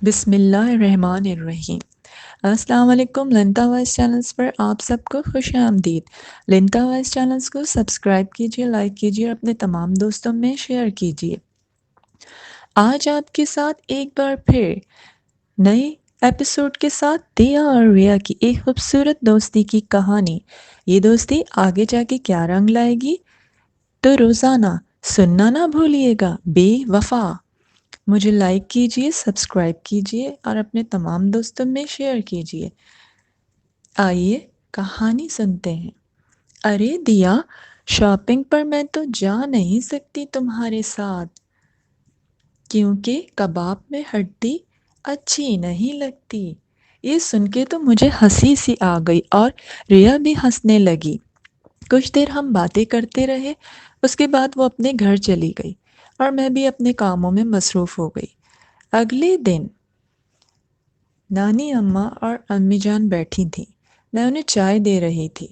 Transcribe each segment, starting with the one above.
بسم اللہ الرحمن الرحیم۔ السلام علیکم۔ لنتا وائس چینلز پر آپ سب کو خوش آمدید۔ لنتا وائس چینلز کو سبسکرائب کیجیے، لائک کیجیے اور اپنے تمام دوستوں میں شیئر کیجیے۔ آج آپ کے ساتھ ایک بار پھر نئے ایپیسوڈ کے ساتھ دیا اور ریا کی ایک خوبصورت دوستی کی کہانی۔ یہ دوستی آگے جا کے کیا رنگ لائے گی تو روزانہ سننا نہ بھولیے گا۔ بے وفا مجھے لائک کیجیے، سبسکرائب کیجیے اور اپنے تمام دوستوں میں شیئر کیجیے۔ آئیے کہانی سنتے ہیں۔ ارے دیا، شاپنگ پر میں تو جا نہیں سکتی تمہارے ساتھ، کیونکہ کباب میں ہڈی اچھی نہیں لگتی۔ یہ سن کے تو مجھے ہنسی سی آ گئی اور ریا بھی ہنسنے لگی۔ کچھ دیر ہم باتیں کرتے رہے، اس کے بعد وہ اپنے گھر چلی گئی اور میں بھی اپنے کاموں میں مصروف ہو گئی۔ اگلے دن نانی اماں اور امی جان بیٹھی تھیں، میں انہیں چائے دے رہی تھی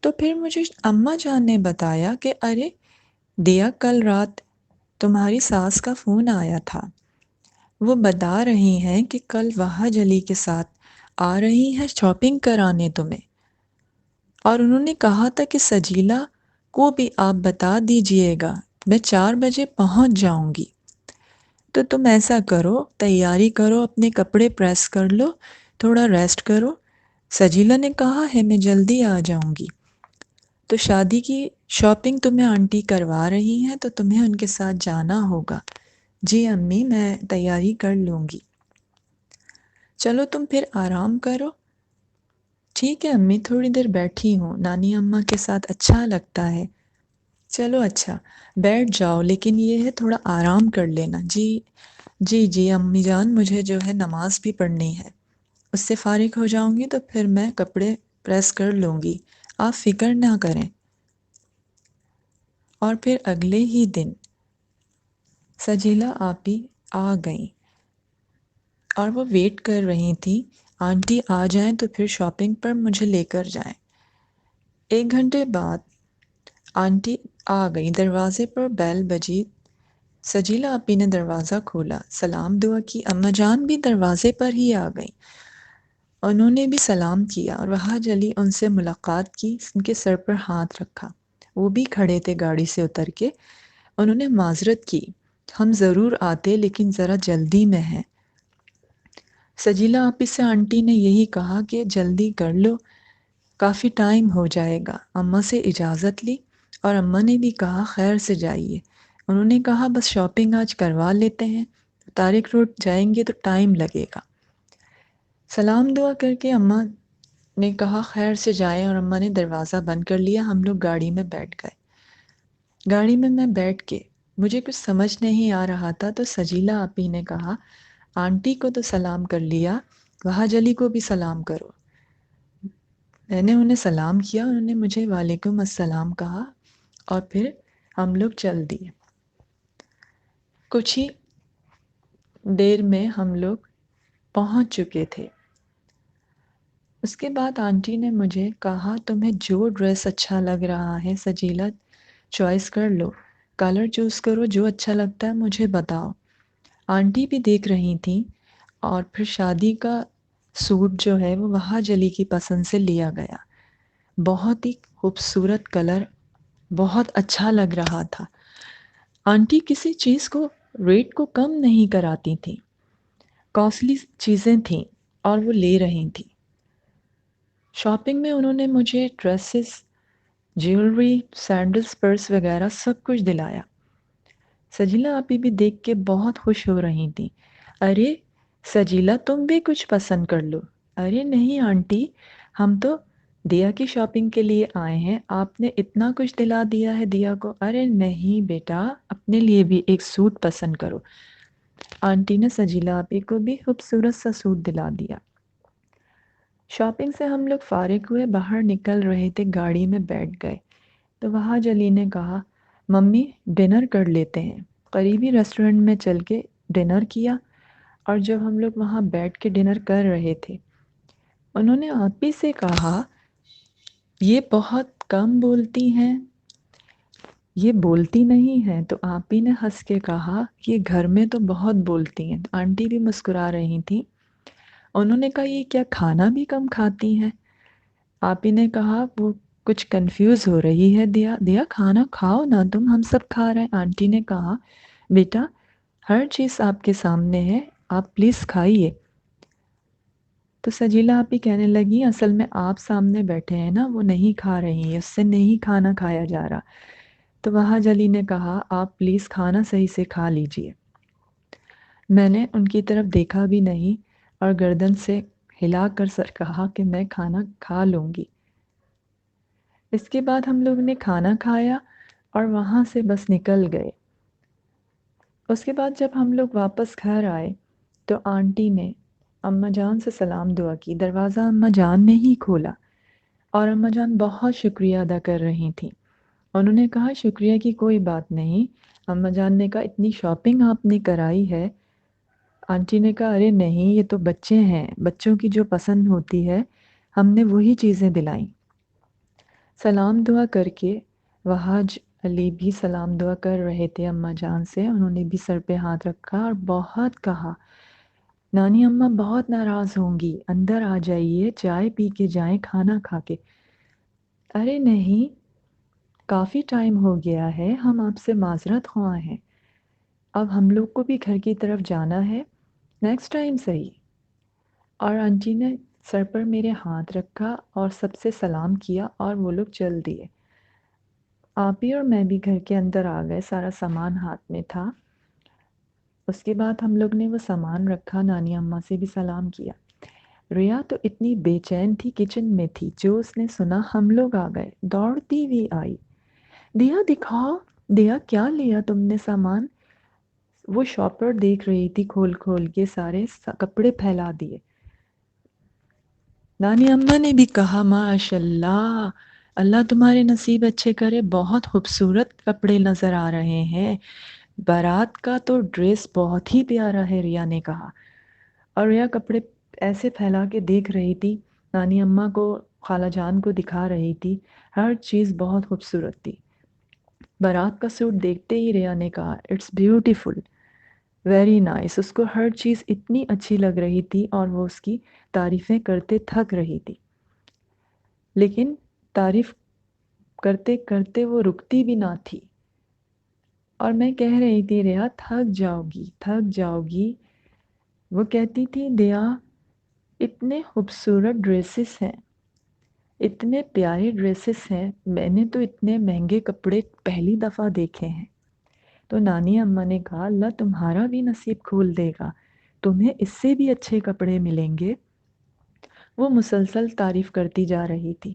تو پھر مجھے اماں جان نے بتایا کہ ارے دیا، کل رات تمہاری ساس کا فون آیا تھا، وہ بتا رہی ہیں کہ کل وہاں جلی کے ساتھ آ رہی ہیں شاپنگ کرانے تمہیں، اور انہوں نے کہا تھا کہ سجیلا کو بھی آپ بتا دیجئے گا، میں 4 بجے پہنچ جاؤں گی۔ تو تم ایسا کرو، تیاری کرو، اپنے کپڑے پریس کر لو، تھوڑا ریسٹ کرو۔ سجیلا نے کہا ہے میں جلدی آ جاؤں گی، تو شادی کی شاپنگ تمہیں آنٹی کروا رہی ہیں تو تمہیں ان کے ساتھ جانا ہوگا۔ جی امی، میں تیاری کر لوں گی۔ چلو تم پھر آرام کرو۔ ٹھیک ہے امی، تھوڑی دیر بیٹھی ہوں، نانی اماں کے ساتھ اچھا لگتا ہے۔ چلو اچھا، بیٹھ جاؤ، لیکن یہ ہے تھوڑا آرام کر لینا۔ جی جی جی امی جان، مجھے جو ہے نماز بھی پڑھنی ہے، اس سے فارغ ہو جاؤں گی تو پھر میں کپڑے پریس کر لوں گی، آپ فکر نہ کریں۔ اور پھر اگلے ہی دن سجیلا آپی آ گئیں اور وہ ویٹ کر رہی تھی آنٹی آ جائیں تو پھر شاپنگ پر مجھے لے کر جائیں۔ 1 گھنٹے بعد آنٹی آ گئی، دروازے پر بیل بجی۔ سجیلا آپی نے دروازہ کھولا، سلام دعا کی، اماں جان بھی دروازے پر ہی آ گئیں۔ انہوں نے بھی سلام کیا اور وہاں جلی ان سے ملاقات کی، ان کے سر پر ہاتھ رکھا۔ وہ بھی کھڑے تھے گاڑی سے اتر کے۔ انہوں نے معذرت کی، ہم ضرور آتے لیکن ذرا جلدی میں ہیں۔ سجیلا آپی سے آنٹی نے یہی کہا کہ جلدی کر لو، کافی ٹائم ہو جائے گا۔ اماں سے اجازت لی اور اماں نے بھی کہا خیر سے جائیے۔ انہوں نے کہا بس شاپنگ آج کروا لیتے ہیں، طارق روڈ جائیں گے تو ٹائم لگے گا۔ سلام دعا کر کے اماں نے کہا خیر سے جائیں اور اماں نے دروازہ بند کر لیا۔ ہم لوگ گاڑی میں بیٹھ گئے۔ گاڑی میں بیٹھ کے مجھے کچھ سمجھ نہیں آ رہا تھا تو سجیلا آپی نے کہا آنٹی کو تو سلام کر لیا، وہاں جلی کو بھی سلام کرو۔ میں نے انہیں سلام کیا، انہوں نے مجھے وعلیکم السلام کہا اور پھر ہم لوگ چل دیے۔ کچھ ہی دیر میں ہم لوگ پہنچ چکے تھے۔ اس کے بعد آنٹی نے مجھے کہا تمہیں جو ڈریس اچھا لگ رہا ہے سجیلا چوائس کر لو، کلر چوز کرو، جو اچھا لگتا ہے مجھے بتاؤ۔ آنٹی بھی دیکھ رہی تھیں اور پھر شادی کا سوٹ جو ہے وہ وہاں جلی کی پسند سے لیا گیا۔ بہت ہی خوبصورت کلر، بہت اچھا لگ رہا تھا۔ آنٹی کسی چیز کو ریٹ کو کم نہیں کراتی تھیں، کاسٹلی چیزیں تھیں اور وہ لے رہی تھیں۔ شاپنگ میں انہوں نے مجھے ڈریسز، جیولری، سینڈلز، پرس وغیرہ سب کچھ دلایا۔ سجیلا آپی بھی دیکھ کے بہت خوش ہو رہی تھیں۔ ارے سجیلا، تم بھی کچھ پسند کر لو۔ ارے نہیں آنٹی، ہم تو دیا کی شاپنگ کے لیے آئے ہیں، آپ نے اتنا کچھ دلا دیا ہے دیا کو۔ ارے نہیں بیٹا، اپنے لیے بھی ایک سوٹ پسند کرو۔ آنٹی نے سجیلا آپی کو بھی خوبصورت سا سوٹ دلا دیا۔ شاپنگ سے ہم لوگ فارغ ہوئے، باہر نکل رہے تھے، گاڑی میں بیٹھ گئے تو وہاں جلی نے کہا ممی ڈنر کر لیتے ہیں۔ قریبی ریسٹورنٹ میں چل کے ڈنر کیا، اور جب ہم لوگ وہاں بیٹھ کے ڈنر کر رہے تھے انہوں نے آپی سے کہا یہ بہت کم بولتی ہیں، یہ بولتی نہیں ہیں۔ تو آپی نے ہنس کے کہا یہ گھر میں تو بہت بولتی ہیں۔ آنٹی بھی مسکرا رہی تھی۔ انہوں نے کہا یہ کیا کھانا بھی کم کھاتی ہیں؟ آپی نے کہا وہ کچھ کنفیوز ہو رہی ہے دیا۔ دیا کھانا کھاؤ نا تم، ہم سب کھا رہے ہیں۔ آنٹی نے کہا بیٹا ہر چیز آپ کے سامنے ہے، آپ پلیز کھائیے۔ تو سجیلا آپی کہنے لگی اصل میں آپ سامنے بیٹھے ہیں نا، وہ نہیں کھا رہی ہیں، اس سے نہیں کھانا کھایا جا رہا۔ تو وہاں جلی نے کہا آپ پلیز کھانا صحیح سے کھا لیجئے۔ میں نے ان کی طرف دیکھا بھی نہیں اور گردن سے ہلا کر سر کہا کہ میں کھانا کھا لوں گی۔ اس کے بعد ہم لوگ نے کھانا کھایا اور وہاں سے بس نکل گئے۔ اس کے بعد جب ہم لوگ واپس گھر آئے تو آنٹی نے اماں جان سے سلام دعا کی۔ دروازہ اماں جان نے ہی کھولا اور اماں جان بہت شکریہ ادا کر رہی تھیں۔ انہوں نے کہا شکریہ کی کوئی بات نہیں۔ اماں جان نے کہا اتنی شاپنگ آپ نے کرائی ہے۔ آنٹی نے کہا ارے نہیں، یہ تو بچے ہیں، بچوں کی جو پسند ہوتی ہے ہم نے وہی چیزیں دلائیں۔ سلام دعا کر کے وحاج علی بھی سلام دعا کر رہے تھے اماں جان سے۔ انہوں نے بھی سر پہ ہاتھ رکھا اور بہت کہا نانی اماں بہت ناراض ہوں گی، اندر آ جائیے، چائے پی کے جائیں، کھانا کھا کے۔ ارے نہیں، کافی ٹائم ہو گیا ہے، ہم آپ سے معذرت خواہ ہیں، اب ہم لوگ کو بھی گھر کی طرف جانا ہے، نیکسٹ ٹائم صحیح۔ اور آنٹی نے سر پر میرے ہاتھ رکھا اور سب سے سلام کیا اور وہ لوگ چل دیے۔ آپی اور میں بھی گھر کے اندر آ گئے، سارا سامان ہاتھ میں تھا۔ اس کے بعد ہم لوگ نے وہ سامان رکھا، نانی اماں سے بھی سلام کیا۔ ریا تو اتنی بے چین تھی، کچن میں تھی، جو اس نے سنا ہم لوگ آ گئے، دوڑتی ہوئی آئی۔ دیا دکھاؤ، دیا کیا لیا تم نے سامان؟ وہ شاپر دیکھ رہی تھی کھول کھول کے، سارے کپڑے پھیلا دیے۔ نانی اماں نے بھی کہا ماشاء اللہ، اللہ تمہارے نصیب اچھے کرے، بہت خوبصورت کپڑے نظر آ رہے ہیں، بارات کا تو ڈریس بہت ہی پیارا ہے، ریا نے کہا۔ اور ریا کپڑے ایسے پھیلا کے دیکھ رہی تھی، نانی اماں کو، خالہ جان کو دکھا رہی تھی، ہر چیز بہت خوبصورت تھی۔ بارات کا سوٹ دیکھتے ہی ریا نے کہا اٹس بیوٹیفل، ویری نائس۔ اس کو ہر چیز اتنی اچھی لگ رہی تھی اور وہ اس کی تعریفیں کرتے تھک رہی تھی، لیکن تعریف کرتے کرتے وہ رکتی بھی نہ تھی۔ اور میں کہہ رہی تھی ریا تھک جاؤ گی، تھک جاؤ گی۔ وہ کہتی تھی دیا اتنے خوبصورت ڈریسز ہیں، اتنے پیارے ڈریسز ہیں، میں نے تو اتنے مہنگے کپڑے پہلی دفعہ دیکھے ہیں۔ تو نانی اماں نے کہا اللہ تمہارا بھی نصیب کھول دے گا، تمہیں اس سے بھی اچھے کپڑے ملیں گے۔ وہ مسلسل تعریف کرتی جا رہی تھی،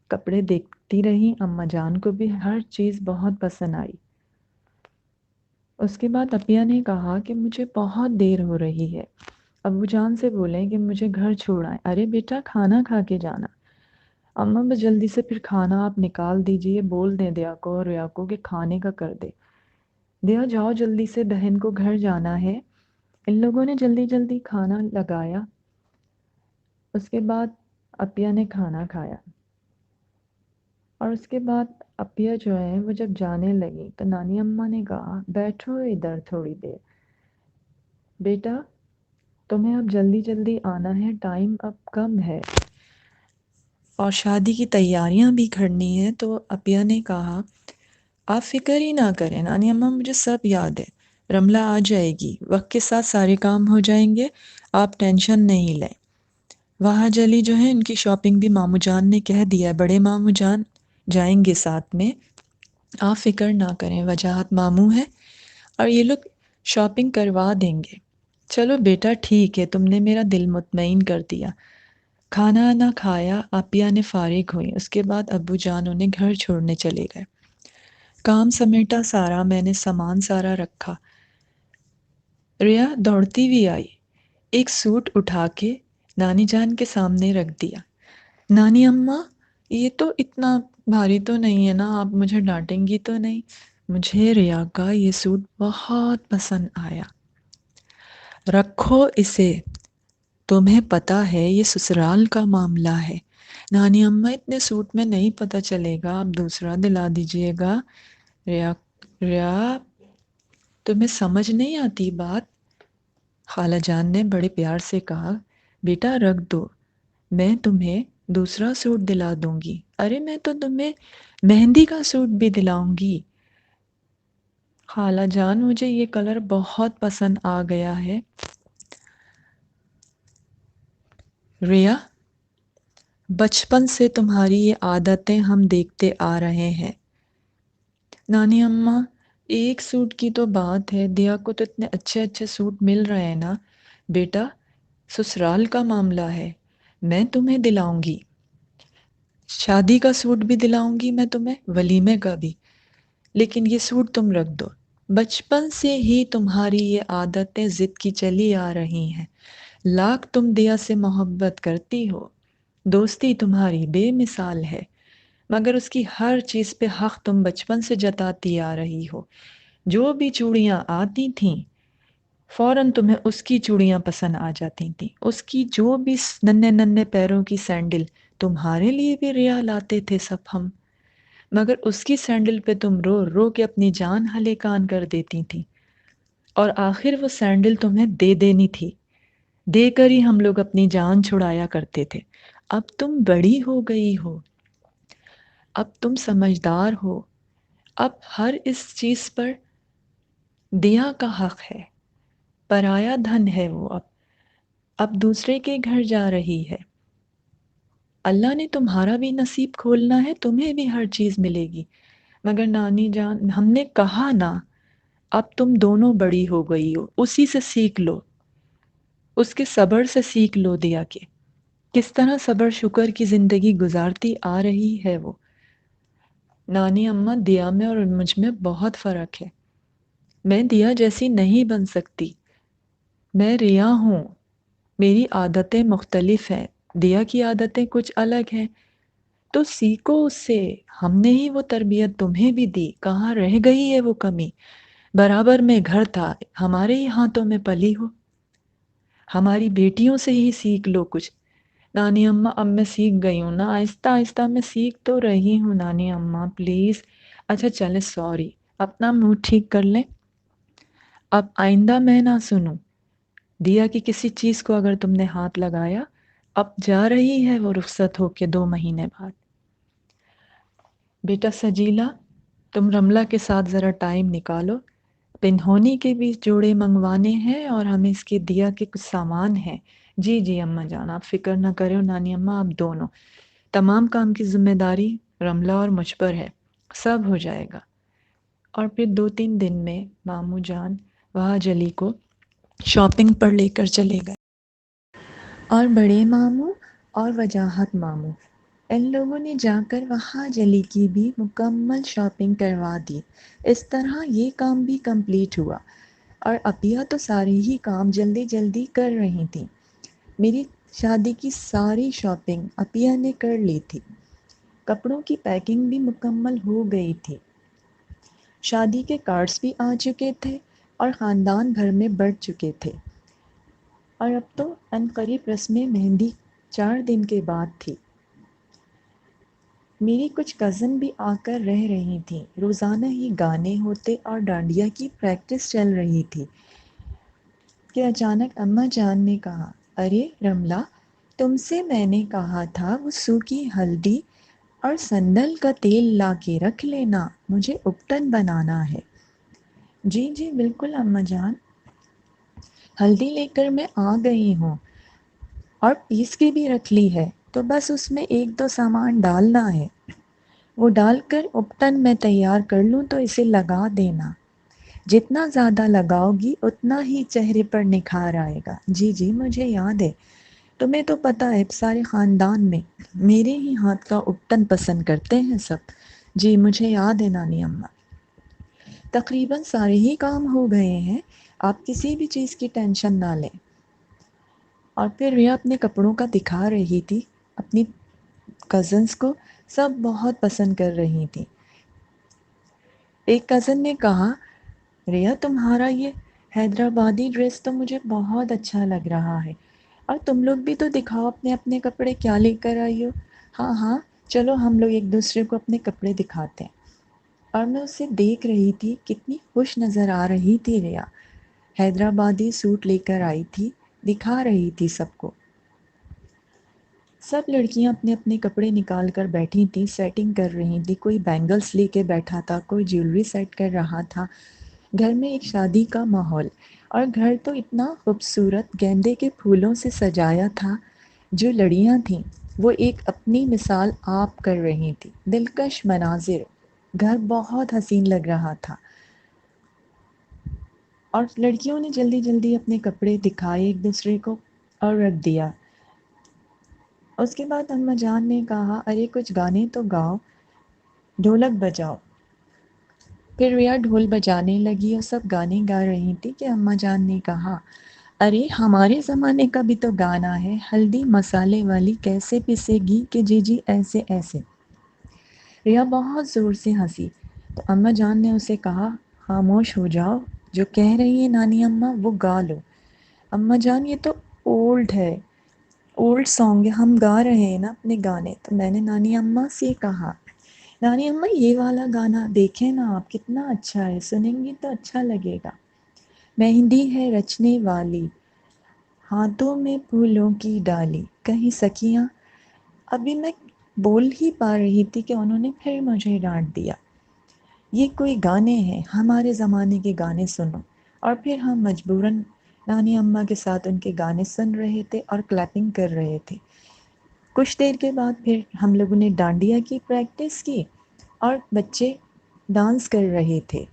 کپڑے دیکھتی رہی، اماں جان کو بھی ہر چیز بہت پسند آئی۔ اس کے بعد عطیہ نے کہا کہ مجھے بہت دیر ہو رہی ہے، ابو جان سے بولیں کہ مجھے گھر چھوڑائیں۔ ارے بیٹا کھانا کھا کے جانا۔ اماں بس جلدی سے پھر کھانا آپ نکال دیجئے، بول دیں دیا کو اور ریا کو کہ کھانے کا کر دے۔ دیا جاؤ جلدی سے، بہن کو گھر جانا ہے۔ ان لوگوں نے جلدی جلدی کھانا لگایا۔ اس کے بعد عطیہ نے کھانا کھایا اور اس کے بعد عطیہ جو ہے وہ جب جانے لگی تو نانی اماں نے کہا بیٹھو ادھر تھوڑی دیر، بیٹا تمہیں اب جلدی جلدی آنا ہے، ٹائم اب کم ہے اور شادی کی تیاریاں بھی کرنی ہے۔ تو عطیہ نے کہا آپ فکر ہی نہ کریں نانی اماں، مجھے سب یاد ہے، رملہ آ جائے گی، وقت کے ساتھ سارے کام ہو جائیں گے، آپ ٹینشن نہیں لیں۔ وہاں جلی جو ہے ان کی شاپنگ بھی ماموں جان نے کہہ دیا ہے، بڑے ماموں جان جائیں گے ساتھ میں، آپ فکر نہ کریں، وجاہت ماموں ہے اور یہ لوگ شاپنگ کروا دیں گے۔ چلو بیٹا ٹھیک ہے، تم نے میرا دل مطمئن کر دیا۔ کھانا نہ کھایا عطیہ نے فارغ ہوئی، اس کے بعد ابو جان انہیں گھر چھوڑنے چلے گئے۔ کام سمیٹا سارا، میں نے سامان سارا رکھا۔ ریا دوڑتی ہوئی آئی، ایک سوٹ اٹھا کے نانی جان کے سامنے رکھ دیا۔ نانی اماں یہ تو اتنا بھاری تو نہیں ہے نا، آپ مجھے ڈانٹیں گی تو نہیں؟ مجھے ریا کا یہ سوٹ بہت پسند آیا، رکھو اسے، تمہیں پتہ ہے یہ سسرال کا معاملہ ہے، نانی اماں اتنے سوٹ میں نہیں پتہ چلے گا، آپ دوسرا دلا دیجئے گا۔ ریا ریا تمہیں سمجھ نہیں آتی بات؟ خالہ جان نے بڑے پیار سے کہا، بیٹا رکھ دو، میں تمہیں دوسرا سوٹ دلا دوں گی۔ ارے میں تو تمہیں مہندی کا سوٹ بھی دلاؤں گی۔ خالہ جان مجھے یہ کلر بہت پسند آ گیا ہے۔ ریا بچپن سے تمہاری یہ عادتیں ہم دیکھتے آ رہے ہیں۔ نانی اماں ایک سوٹ کی تو بات ہے، دیا کو تو اتنے اچھے اچھے سوٹ مل رہے ہیں نا۔ بیٹا سسرال کا معاملہ ہے، میں تمہیں دلاؤں گی، شادی کا سوٹ بھی دلاؤں گی میں تمہیں، ولیمے کا بھی، لیکن یہ سوٹ تم رکھ دو۔ بچپن سے ہی تمہاری یہ عادتیں ضد کی چلی آ رہی ہیں۔ لاکھ تم دیا سے محبت کرتی ہو، دوستی تمہاری بے مثال ہے، مگر اس کی ہر چیز پہ حق تم بچپن سے جتاتی آ رہی ہو۔ جو بھی چوڑیاں آتی تھیں فوراً تمہیں اس کی چوڑیاں پسند آ جاتی تھیں، اس کی جو بھی ننھے ننھے پیروں کی سینڈل تمہارے لیے بھی ریا لاتے تھے سب ہم، مگر اس کی سینڈل پہ تم رو رو کے اپنی جان ہلے کان کر دیتی تھی، اور آخر وہ سینڈل تمہیں دے دینی تھی، دے کر ہی ہم لوگ اپنی جان چھڑایا کرتے تھے۔ اب تم بڑی ہو گئی ہو، اب تم سمجھدار ہو، اب ہر اس چیز پر دیا کا حق ہے، پرایا دھن ہے وہ، اب دوسرے کے گھر جا رہی ہے۔ اللہ نے تمہارا بھی نصیب کھولنا ہے، تمہیں بھی ہر چیز ملے گی، مگر نانی جان ہم نے کہا نا، اب تم دونوں بڑی ہو گئی ہو، اسی سے سیکھ لو، اس کے صبر سے سیکھ لو دیا کے، کس طرح صبر شکر کی زندگی گزارتی آ رہی ہے وہ۔ نانی اماں دیا میں اور مجھ میں بہت فرق ہے، میں دیا جیسی نہیں بن سکتی، میں ریا ہوں، میری عادتیں مختلف ہیں، دیا کی عادتیں کچھ الگ ہیں، تو سیکھو اس سے، ہم نے ہی وہ تربیت تمہیں بھی دی، کہاں رہ گئی ہے وہ کمی؟ برابر میں گھر تھا، ہمارے ہی ہاتھوں میں پلی ہو، ہماری بیٹیوں سے ہی سیکھ لو کچھ۔ نانی اماں اب میں سیکھ گئی ہوں نا، آہستہ آہستہ میں سیکھ تو رہی ہوں نانی اماں، پلیز۔ اچھا چلیں، سوری، اپنا موڈ ٹھیک کر لیں، اب آئندہ میں نہ سنوں دیا کی کسی چیز کو، اگر تم نے ہاتھ لگایا، اب جا رہی ہے وہ رخصت ہو کے 2 مہینے بعد۔ بیٹا سجیلا تم رملہ کے ساتھ ذرا ٹائم نکالو، پنہونی کے بھی جوڑے منگوانے ہیں اور ہمیں اس کے دیا کے کچھ سامان ہیں۔ جی جی اماں جان، آپ فکر نہ کریں نانی اماں، آپ دونوں، تمام کام کی ذمہ داری رملہ اور مجھ پر ہے، سب ہو جائے گا۔ اور پھر 2-3 دن میں ماموں جان وہاں جلی کو شاپنگ پر لے کر چلے گئے، اور بڑے ماموں اور وجاہت ماموں ان لوگوں نے جا کر وہاں جلی کی بھی مکمل شاپنگ کروا دی۔ اس طرح یہ کام بھی کمپلیٹ ہوا، اور عطیہ تو سارے ہی کام جلدی جلدی کر رہی تھیں۔ میری شادی کی ساری شاپنگ عطیہ نے کر لی تھی، کپڑوں کی پیکنگ بھی مکمل ہو گئی تھی، شادی کے کارڈز بھی آ چکے تھے اور خاندان بھر میں بٹ چکے تھے، اور اب تو عنقریب رسم مہندی 4 دن کے بعد تھی۔ میری کچھ کزن بھی آ کر رہ رہی تھیں، روزانہ ہی گانے ہوتے اور ڈانڈیا کی پریکٹس چل رہی تھی کہ اچانک اماں جان نے کہا، ارے رملہ، تم سے میں نے کہا تھا وہ سوکھی ہلدی اور سندل کا تیل لا کے رکھ لینا، مجھے اپٹن بنانا ہے۔ جی جی بالکل اماں جان، ہلدی لے کر میں آ گئی ہوں، اور پیس کے بھی رکھ لی ہے، تو بس اس میں 1-2 سامان ڈالنا ہے، وہ ڈال کر اپٹن میں تیار کر لوں تو اسے لگا دینا، جتنا زیادہ لگاؤ گی اتنا ہی چہرے پر نکھار آئے گا۔ جی جی مجھے یاد ہے، تمہیں تو پتہ ہے سارے خاندان میں میرے ہی ہاتھ کا اپٹن پسند کرتے ہیں سب۔ جی مجھے یاد ہے نانی اماں، تقریباً سارے ہی کام ہو گئے ہیں، آپ کسی بھی چیز کی ٹینشن نہ لیں۔ اور پھر ریا اپنے کپڑوں کا دکھا رہی تھی اپنی کزنس کو، سب بہت پسند کر رہی تھیں۔ ایک کزن نے کہا، ریا تمہارا یہ حیدرآبادی ڈریس تو مجھے بہت اچھا لگ رہا ہے، اور تم لوگ بھی تو دکھاؤ اپنے اپنے کپڑے کیا لے کر آئی ہو۔ ہاں ہاں چلو ہم لوگ ایک دوسرے کو اپنے کپڑے دکھاتے ہیں۔ اور میں اسے دیکھ رہی تھی، کتنی خوش نظر آ رہی تھی ریا۔ حیدرآبادی سوٹ لے کر آئی تھی، دکھا رہی تھی سب کو۔ سب لڑکیاں اپنے اپنے کپڑے نکال کر بیٹھی تھیں، سیٹنگ کر رہی تھی، کوئی بینگلز لے کے بیٹھا تھا، کوئی جیولری سیٹ کر رہا تھا۔ گھر میں ایک شادی کا ماحول، اور گھر تو اتنا خوبصورت گیندے کے پھولوں سے سجایا تھا۔ جو لڑیاں تھیں وہ ایک اپنی مثال آپ کر رہی تھیں، دلکش مناظر، گھر بہت حسین لگ رہا تھا۔ اور لڑکیوں نے جلدی جلدی اپنے کپڑے دکھائے ایک دوسرے کو اور رکھ دیا۔ اس کے بعد اماں جان نے کہا ارے کچھ گانے تو گاؤ، ڈھولک بجاؤ۔ پھر ریا ڈھول بجانے لگی اور سب گانے گا رہی تھی کہ اماں جان نے کہا ارے ہمارے زمانے کا بھی تو گانا ہے، ہلدی مسالے والی کیسے پسے گی کہ جی جی ایسے ایسے۔ ریا بہت زور سے ہنسی تو اماں جان نے اسے کہا خاموش ہو جاؤ، جو کہہ رہی ہیں نانی اماں وہ گا لو۔ اماں جان یہ تو اولڈ ہے، اولڈ سانگ ہے، ہم گا رہے ہیں نا اپنے گانے۔ تو میں نے نانی اماں سے کہا نانی اماں یہ والا گانا دیکھیں نا آپ، کتنا اچھا ہے، سنیں گی تو اچھا لگے گا۔ مہندی ہے رچنے والی، ہاتھوں میں پھولوں کی ڈالی، کہیں سکیاں۔ ابھی میں بول ہی پا رہی تھی کہ انہوں نے پھر مجھے ڈانٹ دیا، یہ کوئی گانے ہیں، ہمارے زمانے کے گانے سنو۔ اور پھر ہم مجبوراً نانی اماں کے ساتھ ان کے گانے سن رہے تھے اور کلیپنگ کر رہے تھے۔ کچھ دیر کے بعد پھر ہم لوگوں نے ڈانڈیا کی پریکٹس کی اور بچے ڈانس کر رہے تھے۔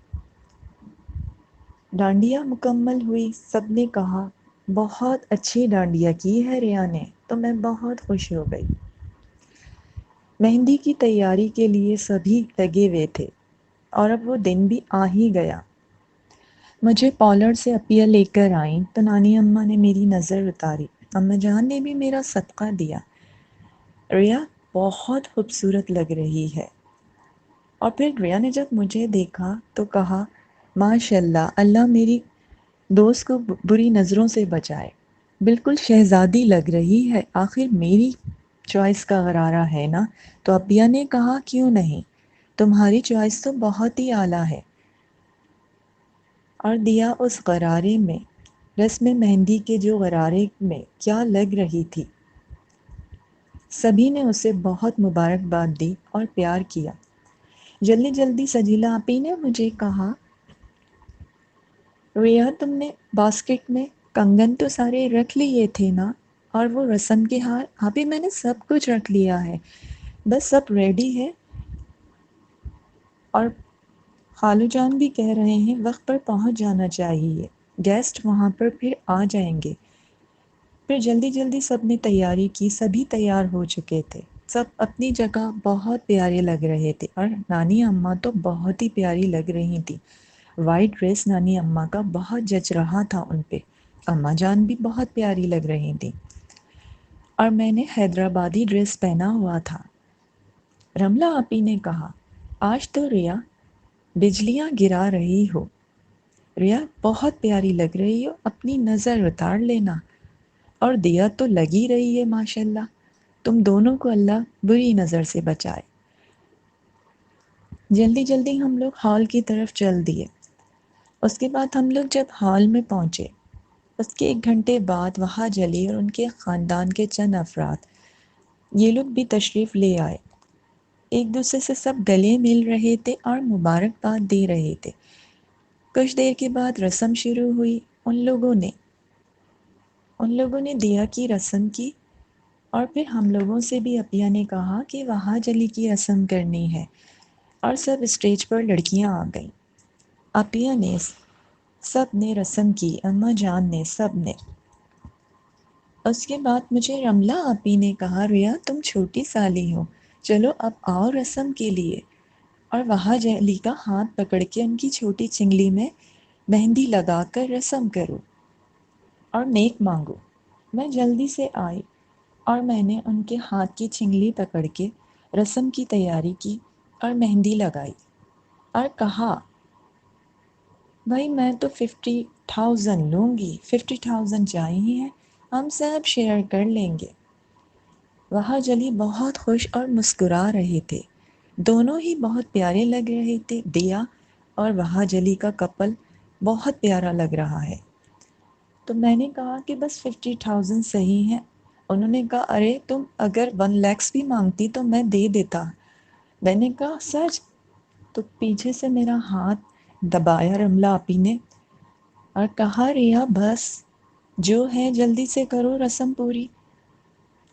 ڈانڈیا مکمل ہوئی، سب نے کہا بہت اچھی ڈانڈیا کی ہے ریا نے، تو میں بہت خوش ہو گئی۔ مہندی کی تیاری کے لیے سبھی لگے ہوئے تھے اور اب وہ دن بھی آ ہی گیا۔ مجھے پارلر سے عطیہ لے کر آئیں تو نانی اماں نے میری نظر اتاری، اماں جان نے بھی میرا صدقہ دیا۔ ریا بہت خوبصورت لگ رہی ہے۔ اور پھر ریا نے جب مجھے دیکھا تو کہا ماشاء اللہ، اللہ میری دوست کو بری نظروں سے بچائے، بالکل شہزادی لگ رہی ہے، آخر میری چوائس کا غرارہ ہے نا۔ تو عطیہ نے کہا کیوں نہیں، تمہاری چوائس تو بہت ہی اعلیٰ ہے۔ اور دیا اس غرارے میں، رسم مہندی کے جو غرارے میں کیا لگ رہی تھی۔ سبھی نے اسے بہت مبارکباد دی اور پیار کیا۔ جلدی جلدی سجیلا آپی نے مجھے کہا ریا تم نے باسکٹ میں کنگن تو سارے رکھ لیے تھے نا، اور وہ رسم کے ہار؟ آپی میں نے سب کچھ رکھ لیا ہے، بس سب ریڈی ہے۔ اور خالو جان بھی کہہ رہے ہیں وقت پر پہنچ جانا چاہیے، گیسٹ وہاں پر پھر آ جائیں گے۔ پھر جلدی جلدی سب نے تیاری کی، سبھی تیار ہو چکے تھے، سب اپنی جگہ بہت پیارے لگ رہے تھے۔ اور نانی اماں تو بہت ہی پیاری لگ رہی تھی، وائٹ ڈریس نانی اماں کا بہت جچ رہا تھا ان پہ، اماں جان بھی بہت پیاری لگ رہی تھی۔ اور میں نے حیدرآبادی ڈریس پہنا ہوا تھا۔ رملہ آپی نے کہا آج تو ریا بجلیاں گرا رہی ہو، ریا بہت پیاری لگ رہی ہو، اپنی نظر اتار لینا۔ اور دیا تو لگی رہی ہے ماشاءاللہ، تم دونوں کو اللہ بری نظر سے بچائے۔ جلدی جلدی ہم لوگ ہال کی طرف چل دیے۔ اس کے بعد ہم لوگ جب ہال میں پہنچے، اس کے 1 گھنٹے بعد وہاں جلی اور ان کے خاندان کے چند افراد یہ لوگ بھی تشریف لے آئے۔ ایک دوسرے سے سب گلے مل رہے تھے اور مبارکباد دے رہے تھے۔ کچھ دیر کے بعد رسم شروع ہوئی۔ ان لوگوں نے دیا کی رسم کی، اور پھر ہم لوگوں سے بھی عطیہ نے کہا کہ وہاں جلی کی رسم کرنی ہے، اور سب اسٹیج پر لڑکیاں آ گئیں۔ عطیہ نے، سب نے رسم کی، اماں جان نے، سب نے۔ اس کے بعد مجھے رملہ آپی نے کہا ریا تم چھوٹی سالی ہو، چلو اب آؤ رسم کے لیے۔ اور وہاں جلی کا ہاتھ پکڑ کے ان کی چھوٹی چنگلی میں مہندی لگا کر رسم کرو اور نیک مانگو۔ میں جلدی سے آئی اور میں نے ان کے ہاتھ کی چنگلی پکڑ کے رسم کی تیاری کی اور مہندی لگائی، اور کہا بھائی میں تو 50,000 لوں گی، 50,000 چاہیے، ہم سب شیئر کر لیں گے۔ وہاں جلی بہت خوش اور مسکرا رہے تھے، دونوں ہی بہت پیارے لگ رہے تھے۔ دیا اور وہاں جلی کا کپل بہت پیارا لگ رہا ہے۔ تو میں نے کہا کہ بس 50,000 صحیح ہیں۔ انہوں نے کہا ارے تم اگر 1 lakhs بھی مانگتی تو میں دے دیتا۔ میں نے کہا سچ؟ تو پیچھے سے میرا ہاتھ دبایا رملہ آپی نے اور کہا ریا بس جو ہے جلدی سے کرو رسم پوری۔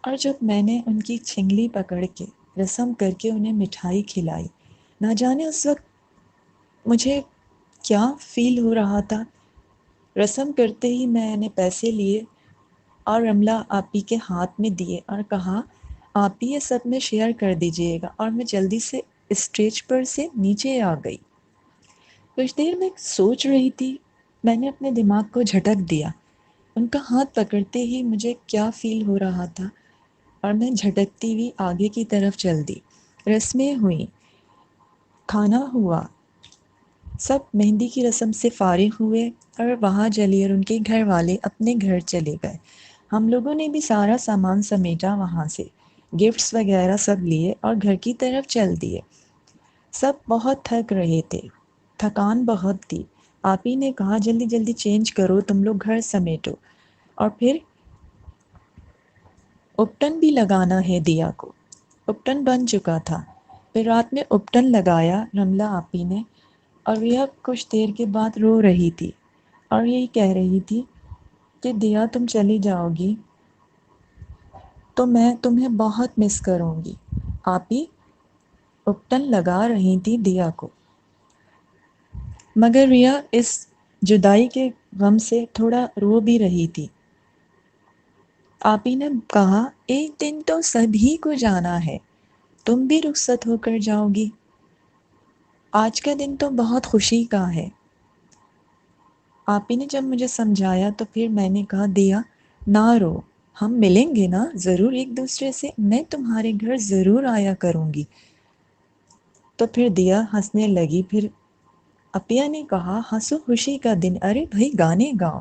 اور جب میں نے ان کی چھنگلی پکڑ کے رسم کر کے انہیں مٹھائی کھلائی، نہ جانے اس وقت مجھے کیا فیل ہو رہا تھا۔ رسم کرتے ہی میں نے پیسے لیے اور رملہ آپی کے ہاتھ میں دیے اور کہا آپی یہ سب میں شیئر کر دیجئے گا، اور میں جلدی سے اسٹیج پر سے نیچے آ گئی۔ کچھ دیر میں سوچ رہی تھی، میں نے اپنے دماغ کو جھٹک دیا۔ ان کا ہاتھ پکڑتے ہی مجھے کیا فیل ہو رہا تھا، اور میں جھٹکتی ہوئی آگے کی طرف چل دی۔ رسمیں ہوئیں، کھانا ہوا، سب مہندی کی رسم سے فارغ ہوئے اور وہاں جلی اور ان کے گھر والے اپنے گھر چلے گئے۔ ہم لوگوں نے بھی سارا سامان سمیٹا، وہاں سے گفٹس وغیرہ سب لیے اور گھر کی طرف چل دیے۔ سب بہت تھک رہے تھے، تھکان بہت تھی۔ آپی نے کہا جلدی جلدی چینج کرو، تم لوگ گھر سمیٹو، اور پھر اپٹن بھی لگانا ہے دیا کو۔ اپٹن بن چکا تھا، پھر رات میں اپٹن لگایا رملہ آپی نے، اور ریا کچھ دیر کے بعد رو رہی تھی اور یہی کہہ رہی تھی کہ دیا تم چلی جاؤ گی تو میں تمہیں بہت مس کروں گی۔ آپی اپٹن لگا رہی تھی دیا کو، مگر ریا اس جدائی کے غم سے تھوڑا رو بھی رہی تھی۔ آپی نے کہا ایک دن تو سبھی کو جانا ہے، تم بھی رخصت ہو کر جاؤ گی، آج کا دن تو بہت خوشی کا ہے۔ آپی نے جب مجھے سمجھایا تو پھر میں نے کہا دیا نہ رو، ہم ملیں گے نا ضرور ایک دوسرے سے، میں تمہارے گھر ضرور آیا کروں گی۔ تو پھر دیا ہنسنے لگی۔ پھر اپیا نے کہا ہنسو خوشی کا دن، ارے بھائی گانے گاؤ،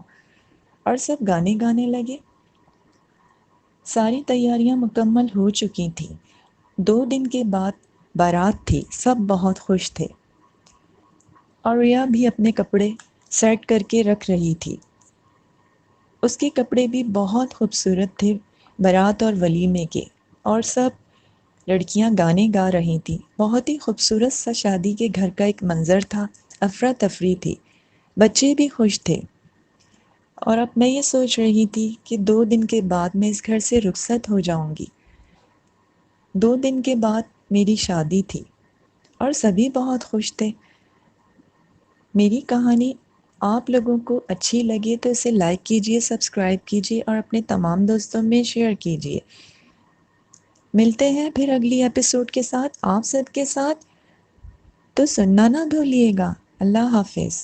اور سب گانے گانے لگے۔ ساری تیاریاں مکمل ہو چکی تھیں۔ 2 دن کے بعد بارات تھی، سب بہت خوش تھے، اور ریا بھی اپنے کپڑے سیٹ کر کے رکھ رہی تھی۔ اس کے کپڑے بھی بہت خوبصورت تھے بارات اور ولیمے کے، اور سب لڑکیاں گانے گا رہی تھیں۔ بہت ہی خوبصورت سا شادی کے گھر کا ایک منظر تھا، افراتفری تھی، بچے بھی خوش تھے۔ اور اب میں یہ سوچ رہی تھی کہ 2 دن کے بعد میں اس گھر سے رخصت ہو جاؤں گی۔ 2 دن کے بعد میری شادی تھی اور سبھی بہت خوش تھے۔ میری کہانی آپ لوگوں کو اچھی لگے تو اسے لائک کیجئے، سبسکرائب کیجئے اور اپنے تمام دوستوں میں شیئر کیجئے۔ ملتے ہیں پھر اگلی ایپیسوڈ کے ساتھ، آپ سب کے ساتھ، تو سننا نہ بھولیے گا۔ اللہ حافظ۔